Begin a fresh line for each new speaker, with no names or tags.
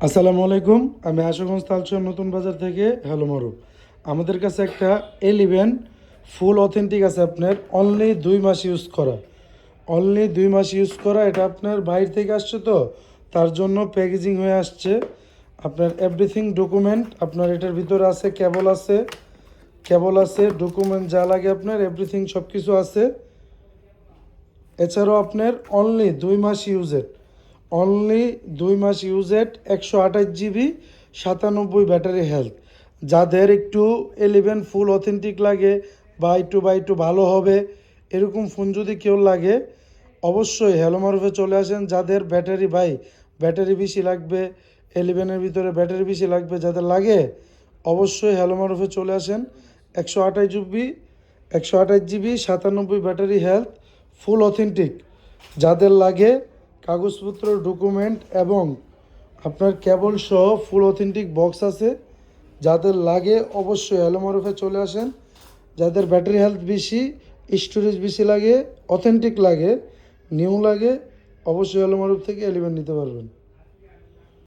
আসসালামু আলাইকুম। আমি আশুগঞ্জ তালচর নতুন বাজার থেকে হ্যালো মারুফ। আমাদের কাছে একটা এলিভেন ফুল অথেন্টিক আছে, আপনার অনলি 2 মাস ইউজ করা। অনলি 2 মাস ইউজ করা, এটা আপনার বাইরে থেকে আসছে, তো তার জন্য প্যাকেজিং হয়ে আসছে। আপনার এভরিথিং ডকুমেন্ট আপনার এটার ভিতরে আছে, কেবল আছে, ডকুমেন্ট যা লাগে আপনার এভরিথিং সব কিছু আছে। এছাড়াও আপনার অনলি 2 মাস ইউজেড 128 জিবি 97 ব্যাটারি হেলথ। যাদের একটু 11 ফুল অথেন্টিক লাগে বা একটু ভালো হবে এরকম ফোন যদি কেউ লাগে, অবশ্যই হ্যালো মারুফে চলে আসেন। যাদের ব্যাটারি বেশি লাগবে, 11-এর ভিতরে ব্যাটারি বেশি লাগবে, যাদের লাগে অবশ্যই হ্যালো মারুফে চলে আসেন। 128 জিবি 97 ব্যাটারি হেলথ, ফুল অথেন্টিক। যাদের লাগে কাগজপত্র ডকুমেন্ট এবং আপনার কেবল সহ ফুল অথেন্টিক বক্স আছে, যাদের লাগে অবশ্যই হ্যালো মারুফে চলে আসেন। যাদের ব্যাটারি হেলথ বেশি, স্টোরেজ বেশি লাগে, অথেন্টিক লাগে, নিউ লাগে, অবশ্যই হ্যালো মারুফ থেকে 11 নিতে পারবেন।